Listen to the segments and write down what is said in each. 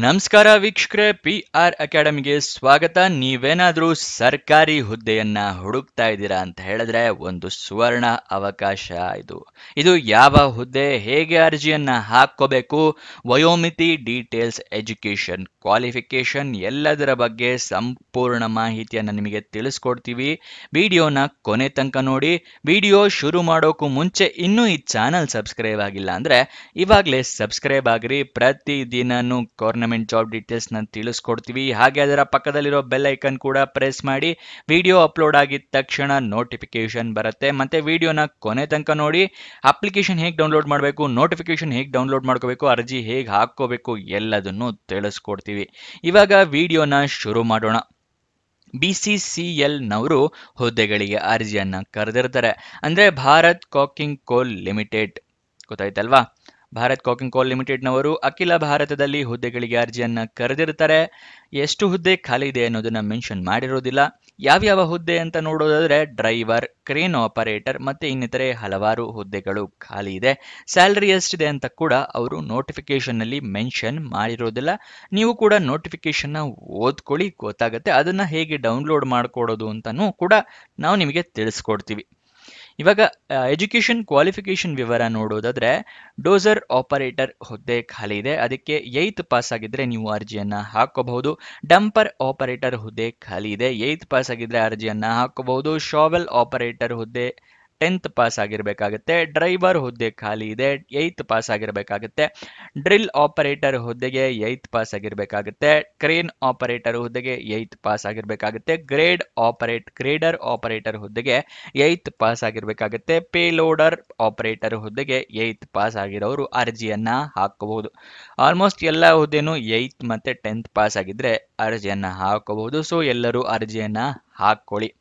ನಮಸ್ಕಾರ ವೀಕ್ಷಕರೇ, PR ಅಕಾಡೆಮಿಗೆ ಸ್ವಾಗತ. ನೀವೇನಾದ್ರೂ ಸರ್ಕಾರಿ ಹುದ್ದೆಯನ್ನ ಹುಡುಕ್ತಾ ಇದ್ದೀರಾ ಅಂತ ಹೇಳಿದ್ರೆ ಒಂದು ಸುವರ್ಣ ಅವಕಾಶ ಇದು. ಇದು ಯಾವ ಹುದ್ದೆ, ಹೇಗೆ ಅರ್ಜಿಯನ್ನ ಹಾಕೋಬೇಕು, ವಯೋಮಿತಿ, ಡೀಟೇಲ್ಸ್, ಎಜುಕೇಶನ್, ಕ್ವಾಲಿಫಿಕೇಶನ್ ಎಲ್ಲದರ ಬಗ್ಗೆ ಸಂಪೂರ್ಣ ಮಾಹಿತಿಯನ್ನ ನಿಮಗೆ ತಿಳಿಸ್ಕೊಡ್ತೀವಿ. ವಿಡಿಯೋನ ಕೊನೆ ತನಕ ನೋಡಿ. ವಿಡಿಯೋ ಶುರು ಮಾಡೋಕ್ಕೂ ಮುಂಚೆ ಇನ್ನೂ ಈ ಚಾನಲ್ ಸಬ್ಸ್ಕ್ರೈಬ್ ಆಗಿಲ್ಲ ಅಂದ್ರೆ ಇವಾಗಲೇ ಸಬ್ಸ್ಕ್ರೈಬ್ ಆಗ್ರಿ. ಪ್ರತಿದಿನನೂ ಗವರ್ನಮೆಂಟ್ ಜಾಬ್ ಡೀಟೇಲ್ಸ್ ನ ತಿಳಿಸ್ಕೊಡ್ತೀವಿ. ಹಾಗೆ ಅದರ ಪಕ್ಕದಲ್ಲಿರೋ ಬೆಲ್ ಐಕನ್ ಕೂಡ ಪ್ರೆಸ್ ಮಾಡಿ. ವಿಡಿಯೋ ಅಪ್ಲೋಡ್ ಆಗಿದ ತಕ್ಷಣ ನೋಟಿಫಿಕೇಶನ್ ಬರುತ್ತೆ. ಮತ್ತೆ ವಿಡಿಯೋನ ಕೊನೆ ತನಕ ನೋಡಿ. ಅಪ್ಲಿಕೇಶನ್ ಹೇಗೆ ಡೌನ್ಲೋಡ್ ಮಾಡಬೇಕು, ನೋಟಿಫಿಕೇಶನ್ ಹೇಗೆ ಡೌನ್ಲೋಡ್ ಮಾಡ್ಕೋಬೇಕು, ಅರ್ಜಿ ಹೇಗೆ ಹಾಕೋಬೇಕು ಎಲ್ಲದನ್ನು ತಿಳಿಸ್ಕೊಡ್ತೀವಿ. ಇವಾಗ ವಿಡಿಯೋನ ಶುರು ಮಾಡೋಣ. BCCL ನವರು ಹುದ್ದೆಗಳಿಗೆ ಅರ್ಜಿಯನ್ನ ಕರೆದಿರ್ತಾರೆ. ಅಂದ್ರೆ ಭಾರತ್ ಕಾಕಿಂಗ್ ಕೋಲ್ ಲಿಮಿಟೆಡ್, ಗೊತ್ತಾಯ್ತಲ್ವಾ? ಭಾರತ್ ಕಾಕಿಂಗ್ ಕೋಲ್ ಲಿಮಿಟೆಡ್ನವರು ಅಖಿಲ ಭಾರತದಲ್ಲಿ ಹುದ್ದೆಗಳಿಗೆ ಅರ್ಜಿಯನ್ನ ಕರೆದಿರ್ತಾರೆ. ಎಷ್ಟು ಹುದ್ದೆ ಖಾಲಿ ಇದೆ ಅನ್ನೋದನ್ನ ಮೆನ್ಷನ್ ಮಾಡಿರೋದಿಲ್ಲ. ಯಾವ್ಯಾವ ಹುದ್ದೆ ಅಂತ ನೋಡೋದಾದ್ರೆ ಡ್ರೈವರ್, ಕ್ರೇನ್ ಆಪರೇಟರ್ ಮತ್ತೆ ಇನ್ನಿತರೆ ಹಲವಾರು ಹುದ್ದೆಗಳು ಖಾಲಿ ಇದೆ. ಸ್ಯಾಲರಿ ಎಷ್ಟಿದೆ ಅಂತ ಕೂಡ ಅವರು ನೋಟಿಫಿಕೇಶನ್ ನಲ್ಲಿ ಮೆನ್ಷನ್ ಮಾಡಿರೋದಿಲ್ಲ. ನೀವು ಕೂಡ ನೋಟಿಫಿಕೇಶನ್ ನ ಓದ್ಕೊಳ್ಳಿ, ಗೊತ್ತಾಗುತ್ತೆ. ಅದನ್ನ ಹೇಗೆ ಡೌನ್ಲೋಡ್ ಮಾಡ್ಕೊಡೋದು ಅಂತಾನೂ ಕೂಡ ನಾವು ನಿಮಗೆ ತಿಳಿಸ್ಕೊಡ್ತೀವಿ. ಇವಾಗ ಎಜುಕೇಶನ್ ಕ್ವಾಲಿಫಿಕೇಶನ್ ವಿವರ ನೋಡೋದಾದ್ರೆ ಡೋಸರ್ ಆಪರೇಟರ್ ಹುದ್ದೆ ಖಾಲಿ ಇದೆ, ಅದಕ್ಕೆ 8th ಪಾಸ್ ಆಗಿದ್ರೆ ನೀವು ಅರ್ಜಿಯನ್ನ ಹಾಕೋಬಹುದು. ಡಂಪರ್ ಆಪರೇಟರ್ ಹುದ್ದೆ ಖಾಲಿ ಇದೆ, 8th ಪಾಸ್ ಆಗಿದ್ರೆ ಅರ್ಜಿಯನ್ನ ಹಾಕೋಬಹುದು. ಶಾವೆಲ್ ಆಪರೇಟರ್ ಹುದ್ದೆ 10th ಪಾಸ್ ಆಗಿರಬೇಕಾಗುತ್ತೆ. ಡ್ರೈವರ್ ಹುದ್ದೆ ಖಾಲಿ ಇದೆ, 8th ಪಾಸ್ ಆಗಿರಬೇಕಾಗುತ್ತೆ. ಡ್ರಿಲ್ ಆಪರೇಟರ್ ಹುದ್ದೆಗೆ 8th ಪಾಸ್ ಆಗಿರಬೇಕಾಗುತ್ತೆ. ಕ್ರೇನ್ ಆಪರೇಟರ್ ಹುದ್ದೆಗೆ 8th ಪಾಸ್ ಆಗಿರಬೇಕಾಗುತ್ತೆ. ಗ್ರೇಡರ್ ಆಪರೇಟರ್ ಹುದ್ದೆಗೆ 8th ಪಾಸ್ ಆಗಿರಬೇಕಾಗುತ್ತೆ. ಪೇಲೋಡರ್ ಆಪರೇಟರ್ ಹುದ್ದೆಗೆ 8th ಪಾಸ್ ಆಗಿರೋರು ಅರ್ಜಿಯನ್ನ ಹಾಕಬಹುದು. ಆಲ್ಮೋಸ್ಟ್ ಎಲ್ಲ ಹುದ್ದೆನೂ 8th ಮತ್ತೆ 10th ಪಾಸ್ ಆಗಿದ್ರೆ ಅರ್ಜಿಯನ್ನ ಹಾಕಬಹುದು. ಸೊ ಎಲ್ಲರೂ ಅರ್ಜಿಯನ್ನ ಹಾಕೊಳ್ಳಿ.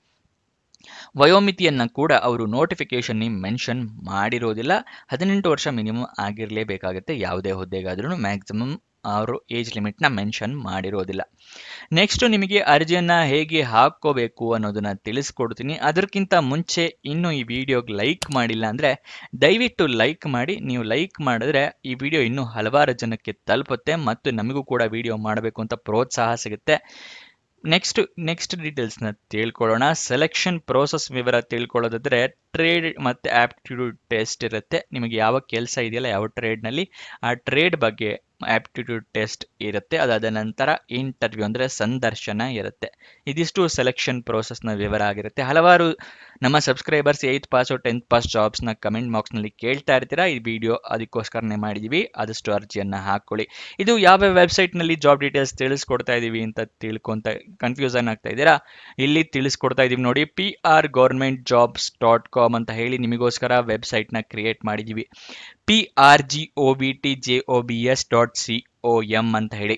ವಯೋಮಿತಿಯನ್ನ ಕೂಡ ಅವರು ನೋಟಿಫಿಕೇಶನ್ ಮೆನ್ಷನ್ ಮಾಡಿರೋದಿಲ್ಲ. 18 ವರ್ಷ ಮಿನಿಮಮ್ ಆಗಿರಲೇಬೇಕಾಗುತ್ತೆ. ಯಾವುದೇ ಹುದ್ದೆಗಾದ್ರೂ ಮ್ಯಾಕ್ಸಿಮಮ್ ಅವರು ಏಜ್ ಲಿಮಿಟ್ನ ಮೆನ್ಷನ್ ಮಾಡಿರೋದಿಲ್ಲ. ನೆಕ್ಸ್ಟ್ ನಿಮಗೆ ಅರ್ಜಿಯನ್ನ ಹೇಗೆ ಹಾಕೋಬೇಕು ಅನ್ನೋದನ್ನ ತಿಳಿಸ್ಕೊಡ್ತೀನಿ. ಅದಕ್ಕಿಂತ ಮುಂಚೆ ಇನ್ನು ಈ ವಿಡಿಯೋಗೆ ಲೈಕ್ ಮಾಡಿಲ್ಲ ಅಂದ್ರೆ ದಯವಿಟ್ಟು ಲೈಕ್ ಮಾಡಿ. ನೀವು ಲೈಕ್ ಮಾಡಿದ್ರೆ ಈ ವಿಡಿಯೋ ಇನ್ನೂ ಹಲವಾರು ಜನಕ್ಕೆ ತಲುಪುತ್ತೆ ಮತ್ತು ನಮಗೂ ಕೂಡ ವಿಡಿಯೋ ಮಾಡಬೇಕು ಅಂತ ಪ್ರೋತ್ಸಾಹ ಸಿಗುತ್ತೆ. ನೆಕ್ಸ್ಟ್ ಡೀಟೇಲ್ಸ್ನ ತಿಳ್ಕೊಳ್ಳೋಣ. ಸೆಲೆಕ್ಷನ್ ಪ್ರೋಸೆಸ್ ವಿವರ ತಿಳ್ಕೊಳ್ಳೋದಾದ್ರೆ ಟ್ರೇಡ್ ಮತ್ತೆ ಆಪ್ಟಿಟ್ಯೂಡ್ ಟೆಸ್ಟ್ ಇರುತ್ತೆ. ನಿಮಗೆ ಯಾವ ಕೆಲಸ ಇದೆಯಲ್ಲ, ಯಾವ ಟ್ರೇಡ್ನಲ್ಲಿ ಆ ಟ್ರೇಡ್ ಬಗ್ಗೆ ಆಪ್ಟಿಟ್ಯೂಡ್ ಟೆಸ್ಟ್ ಇರುತ್ತೆ. ಅದಾದ ನಂತರ ಇಂಟರ್ವ್ಯೂ ಅಂದ್ರೆ ಸಂದರ್ಶನ ಇರುತ್ತೆ. ಇದಿಷ್ಟು ಸೆಲೆಕ್ಷನ್ ಪ್ರೋಸೆಸ್ನ ವಿವರ ಆಗಿರುತ್ತೆ. ಹಲವಾರು ನಮ್ಮ subscribers 8th pass 10th pass ಜಾಬ್ಸ್ನ ಕಮೆಂಟ್ ಬಾಕ್ಸ್ನಲ್ಲಿ ಕೇಳ್ತಾ ಇರ್ತೀರಾ. ಈ ವಿಡಿಯೋ ಅದಕ್ಕೋಸ್ಕರನೇ ಮಾಡಿದೀವಿ. ಆದಷ್ಟು ಅರ್ಜಿಯನ್ನ ಹಾಕೊಳ್ಳಿ. ಇದು ಯಾವ ವೆಬ್ಸೈಟ್ನಲ್ಲಿ ಜಾಬ್ ಡೀಟೇಲ್ಸ್ ತಿಳಿಸ್ಕೊಡ್ತಾ ಇದೀವಿ ಅಂತ ತಿಳ್ಕೊಂತ ಕನ್ಫ್ಯೂಸನ್ ಆಗ್ತಾ ಇದ್ದೀರಾ? ಇಲ್ಲಿ ತಿಳಿಸ್ಕೊಡ್ತಾ ಇದೀವಿ ನೋಡಿ. prgovernmentjobs.com ಅಂತ ಹೇಳಿ ನಿಮಗೋಸ್ಕರ ವೆಬ್ಸೈಟ್ನ ಕ್ರಿಯೇಟ್ ಮಾಡಿದೀವಿ. prgovernmentjobs.com ಅಂತ ಹೇಳಿ.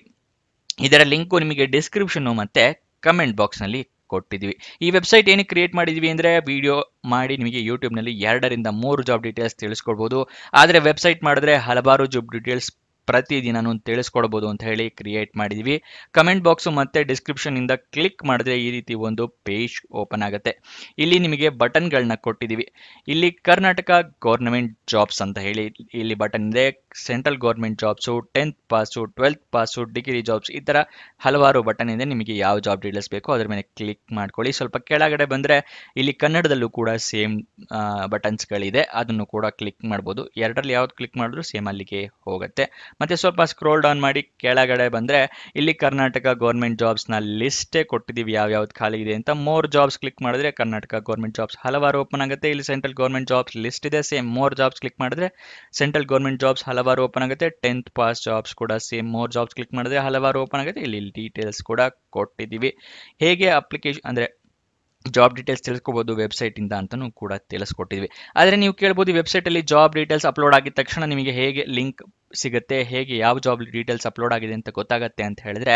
ಇದರ ಲಿಂಕು ನಿಮಗೆ ಡಿಸ್ಕ್ರಿಪ್ಷನ್ ಮತ್ತೆ ಕಮೆಂಟ್ ಬಾಕ್ಸ್ ನಲ್ಲಿ ಕೊಟ್ಟಿದ್ದೀವಿ. ಈ ವೆಬ್ಸೈಟ್ ಏನಕ್ಕೆ ಕ್ರಿಯೇಟ್ ಮಾಡಿದ್ವಿ ಅಂದ್ರೆ ವಿಡಿಯೋ ಮಾಡಿ ನಿಮಗೆ ಯೂಟ್ಯೂಬ್ನಲ್ಲಿ 2 ರಿಂದ 3 ಜಾಬ್ ಡೀಟೇಲ್ಸ್ ತಿಳಿಸ್ಕೊಡ್ಬೋದು. ಆದರೆ ವೆಬ್ಸೈಟ್ ಮಾಡಿದ್ರೆ ಹಲವಾರು ಜಾಬ್ ಡೀಟೇಲ್ಸ್ ಪ್ರತಿದಿನನೂ ತಿಳಿಸ್ಕೊಡ್ಬೋದು ಅಂತ ಹೇಳಿ ಕ್ರಿಯೇಟ್ ಮಾಡಿದ್ವಿ. ಕಮೆಂಟ್ ಬಾಕ್ಸು ಮತ್ತೆ ಡಿಸ್ಕ್ರಿಪ್ಷನ್ ಇಂದ ಕ್ಲಿಕ್ ಮಾಡಿದ್ರೆ ಈ ರೀತಿ ಒಂದು ಪೇಜ್ ಓಪನ್ ಆಗುತ್ತೆ. ಇಲ್ಲಿ ನಿಮಗೆ ಬಟನ್ಗಳನ್ನ ಕೊಟ್ಟಿದ್ದೀವಿ. ಇಲ್ಲಿ ಕರ್ನಾಟಕ ಗೌರ್ನಮೆಂಟ್ ಜಾಬ್ಸ್ ಅಂತ ಹೇಳಿ ಇಲ್ಲಿ ಬಟನ್ ಇದೆ. Central government jobs, 10th pass, 12th pass, degree jobs, ಈ ಥರ ಹಲವಾರು ಬಟನ್ ಇದೆ. ನಿಮಗೆ ಯಾವ ಜಾಬ್ ಡೀಟೇಲ್ಸ್ ಬೇಕೋ ಅದ್ರ ಮೇಲೆ ಕ್ಲಿಕ್ ಮಾಡ್ಕೊಳ್ಳಿ. ಸ್ವಲ್ಪ ಕೆಳಗಡೆ ಬಂದರೆ ಇಲ್ಲಿ ಕನ್ನಡದಲ್ಲೂ ಕೂಡ ಸೇಮ್ ಬಟನ್ಸ್ಗಳಿದೆ, ಅದನ್ನು ಕೂಡ ಕ್ಲಿಕ್ ಮಾಡ್ಬೋದು. ಎರಡರಲ್ಲಿ ಯಾವ್ದು ಕ್ಲಿಕ್ ಮಾಡಿದ್ರು ಸೇಮ್ ಅಲ್ಲಿಗೆ ಹೋಗುತ್ತೆ. ಮತ್ತೆ ಸ್ವಲ್ಪ ಸ್ಕ್ರೋಲ್ ಡೌನ್ ಮಾಡಿ ಕೆಳಗಡೆ ಬಂದರೆ ಇಲ್ಲಿ ಕರ್ನಾಟಕ ಗೌರ್ಮೆಂಟ್ ಜಾಬ್ಸ್ನ ಲಿಸ್ಟೇ ಕೊಟ್ಟಿದ್ದೀವಿ, ಯಾವ್ಯಾವ್ದು ಖಾಲಿ ಇದೆ ಅಂತ. ಮೋರ್ ಜಾಬ್ಸ್ ಕ್ಲಿಕ್ ಮಾಡಿದ್ರೆ ಕರ್ನಾಟಕ ಗೌರ್ಮೆಂಟ್ ಜಾಬ್ಸ್ ಹಲವಾರು ಓಪನ್ ಆಗುತ್ತೆ. ಇಲ್ಲಿ ಸೆಂಟ್ರಲ್ ಗೌರ್ಮೆಂಟ್ ಜಾಬ್ಸ್ ಲಿಸ್ಟ್ ಇದೆ. ಸೇಮ್ ಮೋರ್ ಜಾಬ್ಸ್ ಕ್ಲಿಕ್ ಮಾಡಿದ್ರೆ ಸೆಂಟ್ರಲ್ ಗೌರ್ಮೆಂಟ್ ಜಾಬ್ಸ್ ಹಲವಾರು ಓಪನ್ ಆಗುತ್ತೆ. 10th ಪಾಸ್ ಜಾಬ್ಸ್ ಕೂಡ ಸೇಮ್ ಮೋರ್ ಜಾಬ್ಸ್ ಕ್ಲಿಕ್ ಮಾಡಿದ್ರೆ ಹಲವಾರು ಓಪನ್ ಆಗುತ್ತೆ. ಇಲ್ಲಿ ಡೀಟೇಲ್ಸ್ ಕೂಡ ಕೊಟ್ಟಿದ್ದೀವಿ. ಹೇಗೆ ಅಪ್ಲಿಕೇಶನ್ ಅಂದರೆ ಜಾಬ್ ಡೀಟೇಲ್ಸ್ ತಿಳ್ಕೊಬೋದು ವೆಬ್ಸೈಟ್ ಇಂದ ಅಂತಾನೂ ಕೂಡ ತಿಳಿಸ್ಕೊಟ್ಟಿದ್ವಿ. ಆದರೆ ನೀವು ಕೇಳ್ಬೋದು, ಈ ವೆಬ್ಸೈಟ್ ಅಲ್ಲಿ ಜಾಬ್ ಡೀಟೇಲ್ಸ್ ಅಪ್ಲೋಡ್ ಆಗಿದ ತಕ್ಷಣ ನಿಮಗೆ ಹೇಗೆ ಲಿಂಕ್ ಸಿಗುತ್ತೆ, ಹೇಗೆ ಯಾವ ಜಾಬ್ ಡೀಟೇಲ್ಸ್ ಅಪ್ಲೋಡ್ ಆಗಿದೆ ಅಂತ ಗೊತ್ತಾಗುತ್ತೆ ಅಂತ ಹೇಳಿದ್ರೆ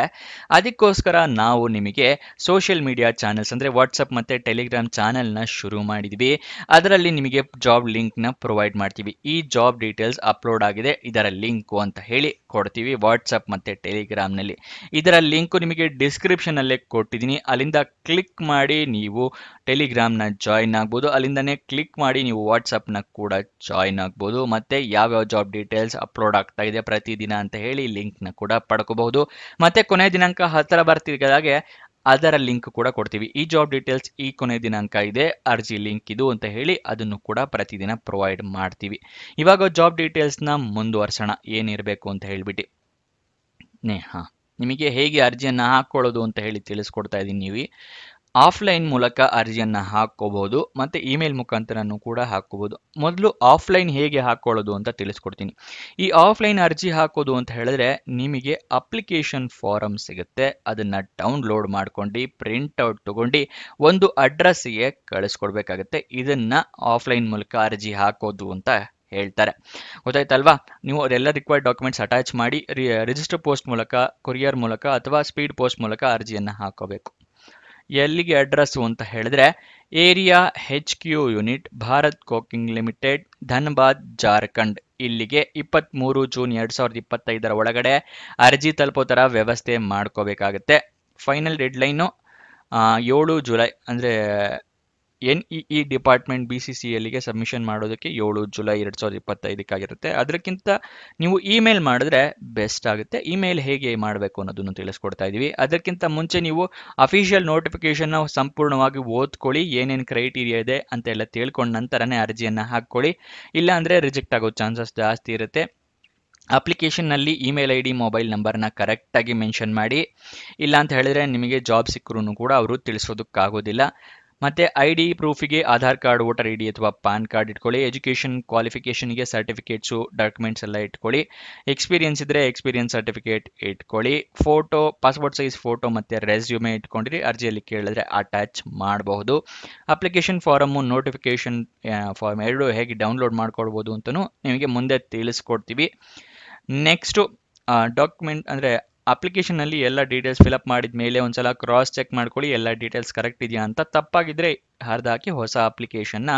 ಅದಕ್ಕೋಸ್ಕರ ನಾವು ನಿಮಗೆ ಸೋಷಿಯಲ್ ಮೀಡಿಯಾ ಚಾನೆಲ್ಸ್ ಅಂದರೆ ವಾಟ್ಸಪ್ ಮತ್ತು ಟೆಲಿಗ್ರಾಮ್ ಚಾನೆಲ್ನ ಶುರು ಮಾಡಿದ್ವಿ. ಅದರಲ್ಲಿ ನಿಮಗೆ ಜಾಬ್ ಲಿಂಕ್ನ ಪ್ರೊವೈಡ್ ಮಾಡ್ತೀವಿ. ಈ ಜಾಬ್ ಡೀಟೇಲ್ಸ್ ಅಪ್ಲೋಡ್ ಆಗಿದೆ, ಇದರ ಲಿಂಕು ಅಂತ ಹೇಳಿ ಕೊಡ್ತೀವಿ ವಾಟ್ಸಪ್ ಮತ್ತು ಟೆಲಿಗ್ರಾಮ್ನಲ್ಲಿ. ಇದರ ಲಿಂಕು ನಿಮಗೆ ಡಿಸ್ಕ್ರಿಪ್ಷನಲ್ಲೇ ಕೊಟ್ಟಿದ್ದೀನಿ. ಅಲ್ಲಿಂದ ಕ್ಲಿಕ್ ಮಾಡಿ ನೀವು ಟೆಲಿಗ್ರಾಮ್ನ ಜಾಯಿನ್ ಆಗ್ಬೋದು. ಅಲ್ಲಿಂದನೇ ಕ್ಲಿಕ್ ಮಾಡಿ ನೀವು ವಾಟ್ಸಪ್ನ ಕೂಡ ಜಾಯಿನ್ ಆಗ್ಬೋದು. ಮತ್ತು ಯಾವ್ಯಾವ ಜಾಬ್ ಡೀಟೇಲ್ಸ್ ಅಪ್ಲೋಡ್ ಆಗ್ತಾ ಇದೆ ಪ್ರತಿದಿನ ಅಂತ ಹೇಳಿ ಲಿಂಕ್ನ ಕೂಡ ಪಡ್ಕೋಬಹುದು. ಮತ್ತೆ ಕೊನೆ ದಿನಾಂಕ ಹತ್ತಿರ ಬರ್ತಿದ್ದಾಗೆ ಅದರ ಲಿಂಕ್ ಕೂಡ ಕೊಡ್ತೀವಿ. ಈ ಜಾಬ್ ಡೀಟೇಲ್ಸ್ ಈ ಕೊನೆ ದಿನಾಂಕ ಇದೆ, ಅರ್ಜಿ ಲಿಂಕ್ ಇದು ಅಂತ ಹೇಳಿ ಅದನ್ನು ಕೂಡ ಪ್ರತಿದಿನ ಪ್ರೊವೈಡ್ ಮಾಡ್ತೀವಿ. ಇವಾಗ ಜಾಬ್ ಡೀಟೇಲ್ಸ್ನ ಮುಂದುವರ್ಸೋಣ, ಏನಿರಬೇಕು ಅಂತ ಹೇಳ್ಬಿಟ್ಟು. ಹಾ, ನಿಮಗೆ ಹೇಗೆ ಅರ್ಜಿಯನ್ನು ಹಾಕ್ಕೊಳ್ಳೋದು ಅಂತ ಹೇಳಿ ತಿಳಿಸ್ಕೊಡ್ತಾ ಇದ್ದೀನಿ. ನೀವು ಆಫ್ಲೈನ್ ಮೂಲಕ ಅರ್ಜಿಯನ್ನು ಹಾಕ್ಕೋಬಹುದು, ಮತ್ತೆ ಇಮೇಲ್ ಮುಖಾಂತರನೂ ಕೂಡ ಹಾಕ್ಕೋಬಹುದು. ಮೊದಲು ಆಫ್ಲೈನ್ ಹೇಗೆ ಹಾಕ್ಕೊಳ್ಳೋದು ಅಂತ ತಿಳಿಸ್ಕೊಡ್ತೀನಿ. ಈ ಆಫ್ಲೈನ್ ಅರ್ಜಿ ಹಾಕೋದು ಅಂತ ಹೇಳಿದ್ರೆ ನಿಮಗೆ ಅಪ್ಲಿಕೇಶನ್ ಫಾರಮ್ ಸಿಗುತ್ತೆ, ಅದನ್ನ ಡೌನ್ಲೋಡ್ ಮಾಡ್ಕೊಂಡು ಪ್ರಿಂಟ್ಔಟ್ ತಗೊಂಡು ಒಂದು ಅಡ್ರೆಸ್ಗೆ ಕಳಿಸ್ಕೊಡ್ಬೇಕಾಗತ್ತೆ. ಇದನ್ನ ಆಫ್ಲೈನ್ ಮೂಲಕ ಅರ್ಜಿ ಹಾಕೋದು ಅಂತ ಹೇಳ್ತಾರೆ. ಗೊತ್ತಾಯ್ತಲ್ವಾ? ನೀವು ಅದೆಲ್ಲ ರಿಕ್ವೈರ್ಡ್ ಡಾಕ್ಯುಮೆಂಟ್ಸ್ ಅಟ್ಯಾಚ್ ಮಾಡಿ ರಿಜಿಸ್ಟರ್ ಪೋಸ್ಟ್ ಮೂಲಕ, ಕೊರಿಯರ್ ಮೂಲಕ ಅಥವಾ ಸ್ಪೀಡ್ ಪೋಸ್ಟ್ ಮೂಲಕ ಅರ್ಜಿಯನ್ನು ಹಾಕೋಬೇಕು. ಎಲ್ಲಿಗೆ ಅಡ್ರೆಸ್ಸು ಅಂತ ಹೇಳಿದ್ರೆ area HQ unit Bharat coking limited, Dhanbad, Jharkhand. ಇಲ್ಲಿಗೆ 23 ಜೂನ್ 2025 ಒಳಗಡೆ ಅರ್ಜಿ ತಲುಪೋ ಥರ ವ್ಯವಸ್ಥೆ ಮಾಡ್ಕೋಬೇಕಾಗತ್ತೆ. ಫೈನಲ್ ಡೆಡ್ಲೈನು 7 ಜುಲೈ, ಅಂದರೆ NEE ಡಿಪಾರ್ಟ್ಮೆಂಟ್ BCCLಗೆ ಸಬ್ಮಿಷನ್ ಮಾಡೋದಕ್ಕೆ 7 ಜುಲೈ 2025 ಅದಕ್ಕಿಂತ ನೀವು ಇಮೇಲ್ ಮಾಡಿದ್ರೆ ಬೆಸ್ಟ್ ಆಗುತ್ತೆ. ಇಮೇಲ್ ಹೇಗೆ ಮಾಡಬೇಕು ಅನ್ನೋದನ್ನು ತಿಳಿಸ್ಕೊಡ್ತಾ ಇದ್ದೀವಿ. ಅದಕ್ಕಿಂತ ಮುಂಚೆ ನೀವು ಅಫಿಷಿಯಲ್ ನೋಟಿಫಿಕೇಶನ್ನ ಸಂಪೂರ್ಣವಾಗಿ ಓದ್ಕೊಳ್ಳಿ, ಏನೇನು ಕ್ರೈಟೀರಿಯಾ ಇದೆ ಅಂತೆಲ್ಲ ತಿಳ್ಕೊಂಡ ನಂತರನೇ ಅರ್ಜಿಯನ್ನು ಹಾಕ್ಕೊಳ್ಳಿ. ಇಲ್ಲಾಂದರೆ ರಿಜೆಕ್ಟ್ ಆಗೋ ಚಾನ್ಸಸ್ ಜಾಸ್ತಿ ಇರುತ್ತೆ. ಅಪ್ಲಿಕೇಶನ್ನಲ್ಲಿ ಇಮೇಲ್ ID, ಮೊಬೈಲ್ ನಂಬರ್ನ ಕರೆಕ್ಟಾಗಿ ಮೆನ್ಷನ್ ಮಾಡಿ. ಇಲ್ಲ ಅಂತ ಹೇಳಿದ್ರೆ ನಿಮಗೆ ಜಾಬ್ ಸಿಕ್ಕರೂ ಕೂಡ ಅವರು ತಿಳಿಸೋದಕ್ಕಾಗೋದಿಲ್ಲ. ಮತ್ತು ID ಪ್ರೂಫಿಗೆ ಆಧಾರ್ ಕಾರ್ಡ್, ವೋಟರ್ ID ಅಥವಾ ಪಾನ್ ಕಾರ್ಡ್ ಇಟ್ಕೊಳ್ಳಿ. ಎಜುಕೇಷನ್ ಕ್ವಾಲಿಫಿಕೇಷನ್ಗೆ ಸರ್ಟಿಫಿಕೇಟ್ಸು, ಡಾಕ್ಯುಮೆಂಟ್ಸ್ ಎಲ್ಲ ಇಟ್ಕೊಳ್ಳಿ. ಎಕ್ಸ್ಪೀರಿಯನ್ಸ್ ಇದ್ದರೆ ಎಕ್ಸ್ಪೀರಿಯನ್ಸ್ ಸರ್ಟಿಫಿಕೇಟ್ ಇಟ್ಕೊಳ್ಳಿ. ಫೋಟೋ, ಪಾಸ್ಪೋರ್ಟ್ ಸೈಜ್ ಫೋಟೋ ಮತ್ತು ರೆಸ್ಯೂಮೆ ಇಟ್ಕೊಂಡಿರಿ. ಅರ್ಜಿಯಲ್ಲಿ ಕೇಳಿದ್ರೆ ಅಟ್ಯಾಚ್ ಮಾಡಬಹುದು. ಅಪ್ಲಿಕೇಶನ್ ಫಾರಮ್ಮು, ನೋಟಿಫಿಕೇಷನ್ ಫಾರ್ಮ್ ಎರಡು ಹೇಗೆ ಡೌನ್ಲೋಡ್ ಮಾಡ್ಕೊಳ್ಬೋದು ಅಂತಲೂ ನಿಮಗೆ ಮುಂದೆ ತಿಳಿಸ್ಕೊಡ್ತೀವಿ. ನೆಕ್ಸ್ಟು ಡಾಕ್ಯುಮೆಂಟ್ ಅಂದರೆ ಅಪ್ಲಿಕೇಶನಲ್ಲಿ ಎಲ್ಲ ಡೀಟೇಲ್ಸ್ ಫಿಲಪ್ ಮಾಡಿದ ಮೇಲೆ ಒಂದ್ಸಲ ಕ್ರಾಸ್ ಚೆಕ್ ಮಾಡ್ಕೊಳ್ಳಿ, ಎಲ್ಲ ಡೀಟೇಲ್ಸ್ ಕರೆಕ್ಟ್ ಇದೆಯಾ ಅಂತ. ತಪ್ಪಾಗಿದ್ದರೆ ಹರಿದಾಕಿ ಹೊಸ ಅಪ್ಲಿಕೇಶನ್ನ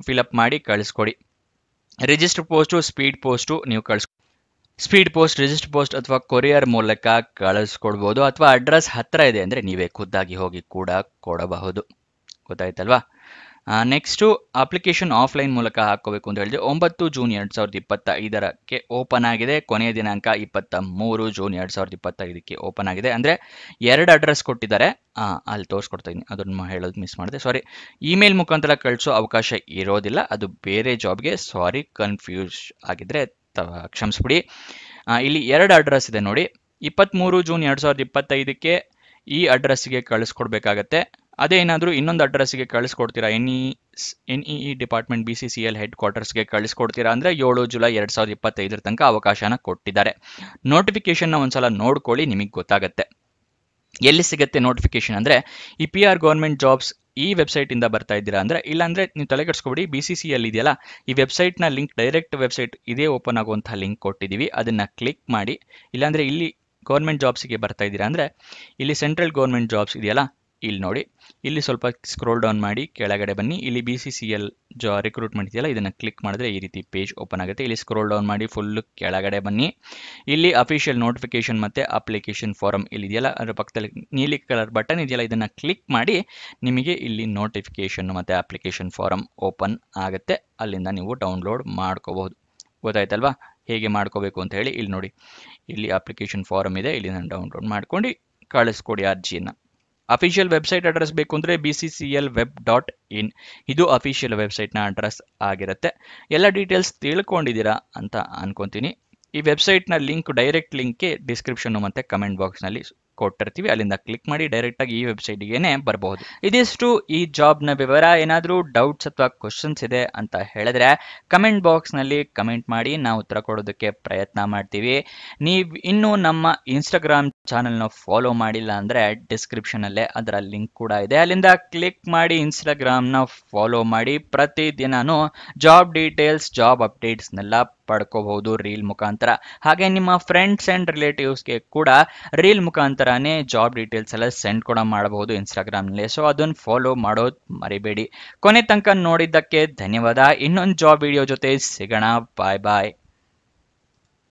ಫಿಲಪ್ ಮಾಡಿ ಕಳಿಸ್ಕೊಡಿ. ರಿಜಿಸ್ಟರ್ ಪೋಸ್ಟು, ಸ್ಪೀಡ್ ಪೋಸ್ಟು ನೀವು ಸ್ಪೀಡ್ ಪೋಸ್ಟ್, ರಿಜಿಸ್ಟರ್ ಪೋಸ್ಟ್ ಅಥವಾ ಕೊರಿಯರ್ ಮೂಲಕ ಕಳಿಸ್ಕೊಡ್ಬೋದು. ಅಥವಾ ಅಡ್ರೆಸ್ ಹತ್ತಿರ ಇದೆ ಅಂದರೆ ನೀವೇ ಖುದ್ದಾಗಿ ಹೋಗಿ ಕೂಡ ಕೊಡಬಹುದು. ಗೊತ್ತಾಯ್ತಲ್ವಾ? ನೆಕ್ಸ್ಟು ಅಪ್ಲಿಕೇಶನ್ ಆಫ್ಲೈನ್ ಮೂಲಕ ಹಾಕೋಬೇಕು ಅಂತ ಹೇಳಿದ್ರೆ 9 ಜೂನ್ 2025 ಓಪನ್ ಆಗಿದೆ. ಕೊನೆಯ ದಿನಾಂಕ 23 ಜೂನ್ 2025 ಓಪನ್ ಆಗಿದೆ. ಅಂದರೆ 2 ಅಡ್ರೆಸ್ ಕೊಟ್ಟಿದ್ದಾರೆ, ಅಲ್ಲಿ ತೋರಿಸ್ಕೊಡ್ತಾ ಇದ್ದೀನಿ, ಅದನ್ನು ಹೇಳೋದು ಮಿಸ್ ಮಾಡಿದೆ, ಸಾರಿ. ಇಮೇಲ್ ಮುಖಾಂತರ ಕಳಿಸೋ ಅವಕಾಶ ಇರೋದಿಲ್ಲ, ಅದು ಬೇರೆ ಜಾಬ್ಗೆ. ಸಾರಿ, ಕನ್ಫ್ಯೂಸ್ ಆಗಿದ್ರೆ ಕ್ಷಮಿಸ್ಬಿಡಿ. ಇಲ್ಲಿ 2 ಅಡ್ರೆಸ್ ಇದೆ ನೋಡಿ. 23 ಜೂನ್ 2025 ಈ ಅಡ್ರೆಸ್ಗೆ ಕಳಿಸ್ಕೊಡ್ಬೇಕಾಗತ್ತೆ. ಅದೇ ಏನಾದರೂ ಇನ್ನೊಂದು ಅಡ್ರೆಸ್ಗೆ ಕಳಿಸ್ಕೊಡ್ತೀರಾ, NEE ಡಿಪಾರ್ಟ್ಮೆಂಟ್ BCCL ಹೆಡ್ ಕ್ವಾರ್ಟರ್ಸ್ಗೆ ಕಳಿಸ್ಕೊಡ್ತೀರಾ ಅಂದರೆ 7 ಜುಲೈ 2025 ತನಕ ಅವಕಾಶನ ಕೊಟ್ಟಿದ್ದಾರೆ. ನೋಟಿಫಿಕೇಶನ್ನ ಒಂದ್ಸಲ ನೋಡ್ಕೊಳ್ಳಿ, ನಿಮಗೆ ಗೊತ್ತಾಗತ್ತೆ. ಎಲ್ಲಿ ಸಿಗುತ್ತೆ ನೋಟಿಫಿಕೇಶನ್ ಅಂದರೆ ಈ PR ಗೌರ್ಮೆಂಟ್ ಜಾಬ್ಸ್ ಈ ವೆಬ್ಸೈಟಿಂದ ಬರ್ತಾ ಇದ್ದೀರಾ ಅಂದರೆ, ಇಲ್ಲಾಂದರೆ ನೀವು ತಲೆ ಕೆಡಿಸ್ಕೊಬಿಡಿ, BCCL ಇದೆಯಲ್ಲ ಈ ವೆಬ್ಸೈಟ್ನ ಲಿಂಕ್, ಡೈರೆಕ್ಟ್ ವೆಬ್ಸೈಟ್ ಇದೇ ಓಪನ್ ಆಗುವಂಥ ಲಿಂಕ್ ಕೊಟ್ಟಿದ್ದೀವಿ, ಅದನ್ನು ಕ್ಲಿಕ್ ಮಾಡಿ. ಇಲ್ಲಾಂದರೆ ಇಲ್ಲಿ ಗೌರ್ಮೆಂಟ್ ಜಾಬ್ಸಿಗೆ ಬರ್ತಾ ಇದ್ದೀರಾ ಅಂದರೆ ಇಲ್ಲಿ ಸೆಂಟ್ರಲ್ ಗೌರ್ಮೆಂಟ್ ಜಾಬ್ಸ್ ಇದೆಯಲ್ಲ, ಇಲ್ಲಿ ನೋಡಿ, ಇಲ್ಲಿ ಸ್ವಲ್ಪ ಸ್ಕ್ರೋಲ್ ಡೌನ್ ಮಾಡಿ ಕೆಳಗಡೆ ಬನ್ನಿ. ಇಲ್ಲಿ BCCL ರಿಕ್ರೂಟ್ಮೆಂಟ್ ಇದೆಯಲ್ಲ, ಇದನ್ನು ಕ್ಲಿಕ್ ಮಾಡಿದ್ರೆ ಈ ರೀತಿ ಪೇಜ್ ಓಪನ್ ಆಗುತ್ತೆ. ಇಲ್ಲಿ ಸ್ಕ್ರೋಲ್ ಡೌನ್ ಮಾಡಿ ಫುಲ್ ಕೆಳಗಡೆ ಬನ್ನಿ. ಇಲ್ಲಿ ಅಫಿಷಿಯಲ್ ನೋಟಿಫಿಕೇಶನ್ ಮತ್ತು ಅಪ್ಲಿಕೇಶನ್ ಫಾರಮ್ ಇಲ್ಲಿ ಇದೆಯಲ್ಲ, ಅದರ ಪಕ್ಕದಲ್ಲಿ ನೀಲಿ ಕಲರ್ ಬಟನ್ ಇದೆಯಲ್ಲ, ಇದನ್ನು ಕ್ಲಿಕ್ ಮಾಡಿ ನಿಮಗೆ ಇಲ್ಲಿ ನೋಟಿಫಿಕೇಶನ್ ಮತ್ತು ಅಪ್ಲಿಕೇಶನ್ ಫಾರಮ್ ಓಪನ್ ಆಗುತ್ತೆ. ಅಲ್ಲಿಂದ ನೀವು ಡೌನ್ಲೋಡ್ ಮಾಡ್ಕೋಬಹುದು. ಗೊತ್ತಾಯ್ತಲ್ವಾ ಹೇಗೆ ಮಾಡ್ಕೋಬೇಕು ಅಂತ ಹೇಳಿ? ಇಲ್ಲಿ ನೋಡಿ, ಇಲ್ಲಿ ಅಪ್ಲಿಕೇಶನ್ ಫಾರಮ್ ಇದೆ, ಇಲ್ಲಿ ನಾನು ಡೌನ್ಲೋಡ್ ಮಾಡ್ಕೊಂಡು ಕಳಿಸ್ಕೊಡಿ ಅರ್ಜಿಯನ್ನು. ಅಫಿಷಿಯಲ್ ವೆಬ್ಸೈಟ್ ಅಡ್ರೆಸ್ ಬೇಕು ಅಂದರೆ bcclweb.in, ಇದು ಅಫಿಷಿಯಲ್ ವೆಬ್ಸೈಟ್ನ ಅಡ್ರೆಸ್ ಆಗಿರುತ್ತೆ. ಎಲ್ಲ ಡೀಟೇಲ್ಸ್ ತಿಳ್ಕೊಂಡಿದ್ದೀರಾ ಅಂತ ಅನ್ಕೊತೀನಿ. ಈ ವೆಬ್ಸೈಟ್ನ ಲಿಂಕ್, ಡೈರೆಕ್ಟ್ ಲಿಂಕ್ಗೆ ಡಿಸ್ಕ್ರಿಪ್ಷನ್ನು ಮತ್ತು ಕಮೆಂಟ್ ಬಾಕ್ಸ್ನಲ್ಲಿ ಕೊಟ್ಟಿರ್ತೀವಿ, ಅಲ್ಲಿಂದ ಕ್ಲಿಕ್ ಮಾಡಿ ಡೈರೆಕ್ಟಾಗಿ ಈ ವೆಬ್ಸೈಟ್ಗೆ ಬರಬಹುದು. ಇದಿಷ್ಟು ಈ ಜಾಬ್ನ ವಿವರ. ಏನಾದರೂ ಡೌಟ್ಸ್ ಅಥವಾ ಕ್ವಶನ್ಸ್ ಇದೆ ಅಂತ ಹೇಳಿದ್ರೆ ಕಮೆಂಟ್ ಬಾಕ್ಸ್ನಲ್ಲಿ ಕಮೆಂಟ್ ಮಾಡಿ, ನಾವು ಉತ್ತರ ಕೊಡೋದಕ್ಕೆ ಪ್ರಯತ್ನ ಮಾಡ್ತೀವಿ. ನೀವು ಇನ್ನೂ ನಮ್ಮ ಇನ್ಸ್ಟಾಗ್ರಾಮ್ ಚಾನಲ್ನ ಫಾಲೋ ಮಾಡಿಲ್ಲ ಅಂದರೆ ಡಿಸ್ಕ್ರಿಪ್ಷನಲ್ಲೇ ಅದರ ಲಿಂಕ್ ಕೂಡ ಇದೆ, ಅಲ್ಲಿಂದ ಕ್ಲಿಕ್ ಮಾಡಿ ಇನ್ಸ್ಟಾಗ್ರಾಮ್ನ ಫಾಲೋ ಮಾಡಿ. ಪ್ರತಿದಿನನೂ ಜಾಬ್ ಡೀಟೇಲ್ಸ್, ಜಾಬ್ ಅಪ್ಡೇಟ್ಸ್ನೆಲ್ಲ ಪಡ್ಕೋಬಹುದು ರೀಲ್ ಮುಖಾಂತರ. ಹಾಗೆ ನಿಮ್ಮ ಫ್ರೆಂಡ್ಸ್ ಆ್ಯಂಡ್ ರಿಲೇಟಿವ್ಸ್ಗೆ ಕೂಡ ರೀಲ್ ಮುಖಾಂತರನೇ ಜಾಬ್ ಡೀಟೇಲ್ಸ್ ಎಲ್ಲ ಸೆಂಡ್ ಕೂಡ ಮಾಡಬಹುದು ಇನ್ಸ್ಟಾಗ್ರಾಮ್ನಲ್ಲಿ. ಸೊ ಅದನ್ನು ಫಾಲೋ ಮಾಡೋದು ಮರಿಬೇಡಿ. ಕೊನೆ ತನಕ ನೋಡಿದ್ದಕ್ಕೆ ಧನ್ಯವಾದ. ಇನ್ನೊಂದು ಜಾಬ್ ವಿಡಿಯೋ ಜೊತೆ ಸಿಗೋಣ. ಬಾಯ್ ಬಾಯ್.